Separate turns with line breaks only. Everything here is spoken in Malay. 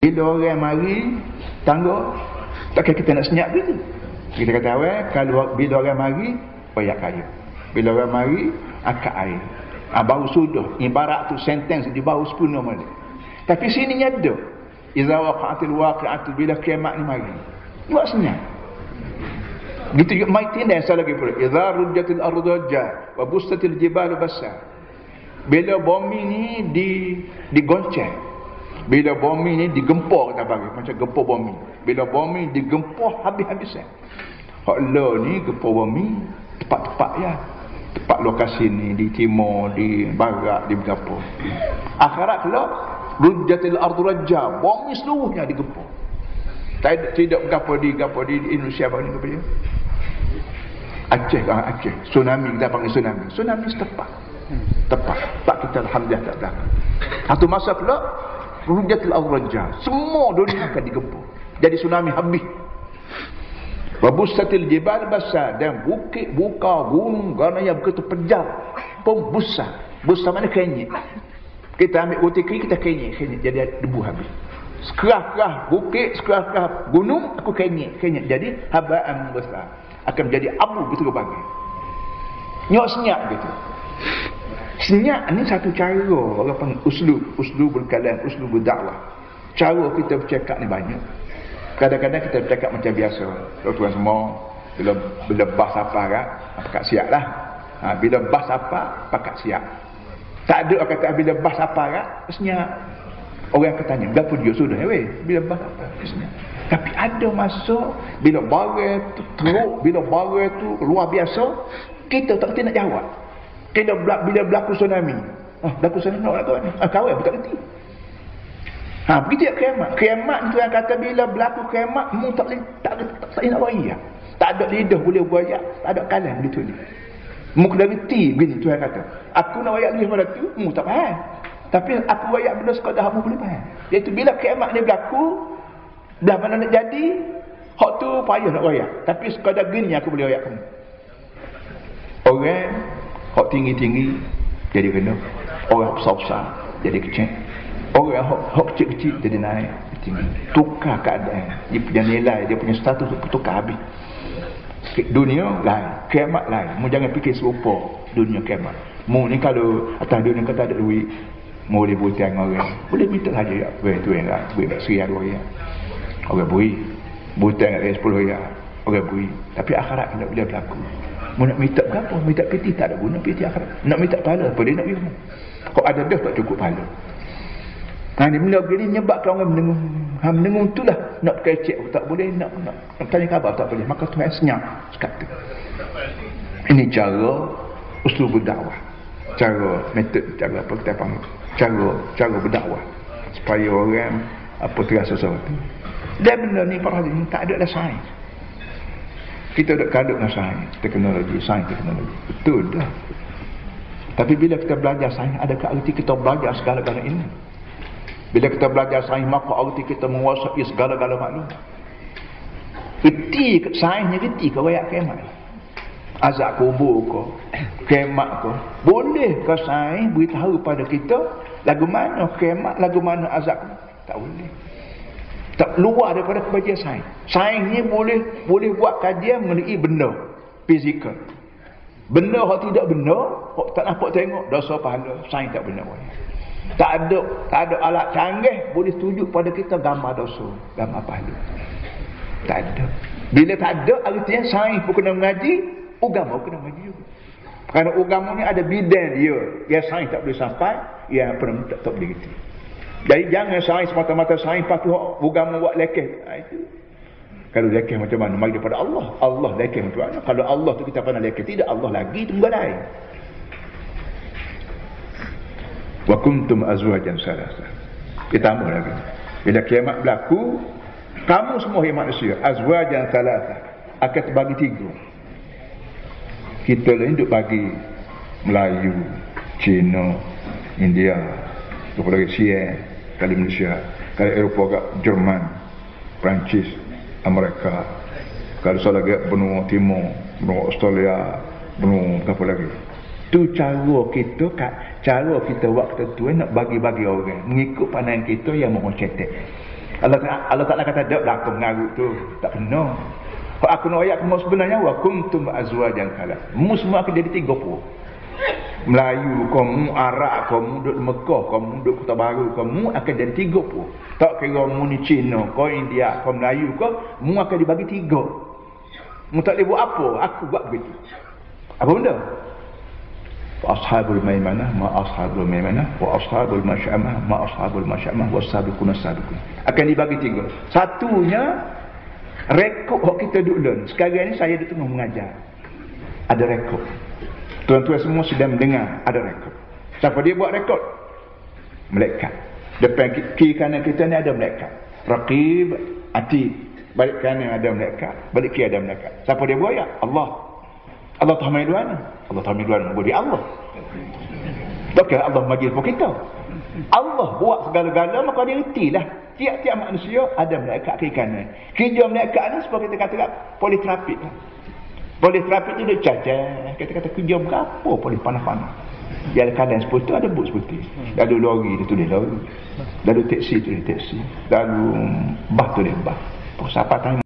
Bila orang mari tangga, takkan kita nak senyap gitu. Kita kata awal, kalau bila orang mari koyak kayu, bila orang mari akak air, baru sudah. Ibarat tu sentence di baru sepenuh balik. Tapi sini ada, iza waqa'atil waqi'atu, bila kiamat ni mari buat senyap gitu juga. Mai tindak salah lagi pula, iza rujjatil ardu rajja wa bustatil jibalu bassa, bila bumi ni digoncang, bila bumi ni digempur, kita bagi macam gempur bumi. Bila bumi digempur habis-habisan. Hak lo ni gempur bumi tepat-tepat ya. Tepat lokasi ni di timur, di barat, di berapa. Akhirat pula rujjatil ardu rajja, bumi seluruhnya digempur. Tidak berapa di Indonesia apa ni apa dia? Aceh kan, Aceh. Tsunami, kita panggil tsunami. Tsunami setepat. Tepat. Tak kita alhamdulillah tak tahu. Satu masa pula rujjatil ardu rajja, semua dunia akan digempur. Jadi tsunami habis. Wa bussatil jibal bassa, dan bukit buka, gunung ganaya begitu pejam pun busa. Busa mana kenyek. Kita ambil utik kita kenyek jadi debu habis. Sekerah-kerah bukit, sekerah-kerah gunung aku kenyek. Jadi habaan besar akan menjadi abu betul bagi. Nyok senyap gitu. Senyap ni satu cara orang panggil uslubul kalam, uslubul dakwah. Cara kita bercakap ni banyak. Kadang-kadang kita bercakap macam biasa. Tuan-tuan semua, bila bas apa kan, pakat siap lah. Bila bas apa, pakat siap. Tak ada orang kata bila bas apa kan, senyap. Orang akan tanya, berapa dia sudah bila bas apa, senyap. Tapi ada masa bila barang tu teruk, bila barang tu luar biasa, kita tak kerti nak jawab. Bila berlaku tsunami, berlaku tsunami nak tahu ni, kawan pun tak kerti. Begitu ya kiamat. Kiamat tu yang kata bila berlaku kiamat, mu tak nak raya. Tak ada lidah boleh beraya, tak ada kalam boleh tulis. Mu kena reti begini tu yang kata. Aku nak raya lebih pada tu, mu tak faham. Tapi aku raya benda sekadar mu boleh faham. Iaitu bila kiamat ni berlaku, belah mana nak jadi, hak tu payah nak raya. Tapi sekadar gini aku boleh raya kamu. Orang hak tinggi-tinggi jadi kena, orang besar-besar jadi kecil. Orang hak kecil-kecil jadi naik tinggi. Tukar keadaan. Dia punya nilai, dia punya status tukar habis. Dunia lain, kiamat lain. Mu jangan fikir serupa dunia kiamat. Mu ni kalau atas dunia kata ada duit, mu boleh butang orang. Boleh minta saja ya. Tu yang lah. Duit serian orang. Orang beri. Butang 10 riyal. Orang beri. Tapi akhirat tidak boleh berlaku. Mu nak minta berapa? Minta piti tak ada guna piti akhirat. Nak minta pahala apa dia nak ilmu. Kalau ada dah tak cukup pahala. Ni benda begini menyebabkan orang mendengung. Mendengung itulah nak kecek tak boleh, nak tanya khabar tak boleh. Maka Tuhan senyap sekata. Ini cara uslubul dakwah. Cara metod, cara apa kita panggil. Cara berdakwah supaya orang apa terasa sesuatu. Dan benda ni para hadirin tak ada dah sains. Kita ada kaduk dengan sains teknologi. Betul dah. Tapi bila kita belajar sains, adakah erti kita belajar segala-galanya ini? Bila kita belajar sains, maka arti kita menguasai segala-gala maklum. Reti sainsnya reti ke wayak kiamat. Azab kubur ke, kiamat ke. Boleh ke sains beritahu pada kita lagu mana kiamat, lagu mana azab kubur? Tak boleh. Tak luar daripada kebajian sains. Sains ni boleh buat kajian mengenai benda fizikal. Benda yang tidak benda, tak nampak tengok, dosa pahala. Sains tak benar. Tak ada alat canggih boleh tunjuk pada kita gambar dosa, gambar pahala. Tak ada. Bila tak ada, artinya sains pun kena mengaji, agama pun kena mengaji juga. Kerana agama ni ada bidang dia. Yang sains tak boleh sampai, yang pun tak boleh gitu. Jadi jangan sains mata-mata sains patuh agama buat lekeh. Itu. Kalau lekeh macam mana? Mari daripada Allah. Allah lekeh macam mana? Kalau Allah tu kita pandang lekeh, tidak Allah lagi, itu bukan lain. Wa kuntum azwajan salasa. Kita tambah lagi. Bila kiamat berlaku, kamu semua manusia azwajan salasa akan terbagi 3. Kita ni duk bagi Melayu, Cina, India, apa lagi Sian, kali Malaysia, kali Eropah, Jerman, Perancis, Amerika, kalau salah lagi benua Timur, benua Australia, benua apa lagi. Tu cara kita waktu tu nak bagi-bagi orang mengikut pandangan kita yang mahu cetek. Allah Ta'ala kata dak aku mengarut tu tak kena. Kalau aku nak ayat kamu sebenarnya wa kuntum azwajan kala. Mu semua akan jadi 3 puluh. Melayu kamu, Arab kamu, duduk Mekah kamu, duduk Kota Baru kamu akan jadi 3 puluh. Tak kira mu ni Cina, kau India, kau Melayu kau, mu akan dibagi 3. Mu tak boleh buat apa, aku buat begitu. Apa benda? Ashabul maimanah ma ashabul maimanah wa ashabul masyamah ma ashabul masyamah wasabiqun as-sabiqun. Akan dibagi 3. Satunya rekod hak kita duk learn. Sekarang ni saya duk tengah mengajar. Ada rekod. Tuan-tuan semua sedang mendengar, ada rekod. Siapa dia buat rekod? Malaikat. Depan kiri kanan kita ni ada malaikat. Raqib, Atid. Balik kanan ada malaikat, balik kiri ada malaikat. Siapa dia buat ya? Allah. Allah tahu mai duana. Allah tahu mai duana bagi Allah. Takkan Allah bagi apa kita? Allah buat segala-gala, maka dia retilah. Tiap-tiap manusia ada malaikat kiri kanan. Kerja malaikat ni seperti kita kata politrafik. Politrafik tu dia cacat. Kita kata kerja berapa polis panas-panas. Dia ada keadaan seperti tu, ada buk seperti. Lalu lori dia tulis lori. Lalu teksi tu dia teksi. Lalu bah tu dia bah. Siapa tanya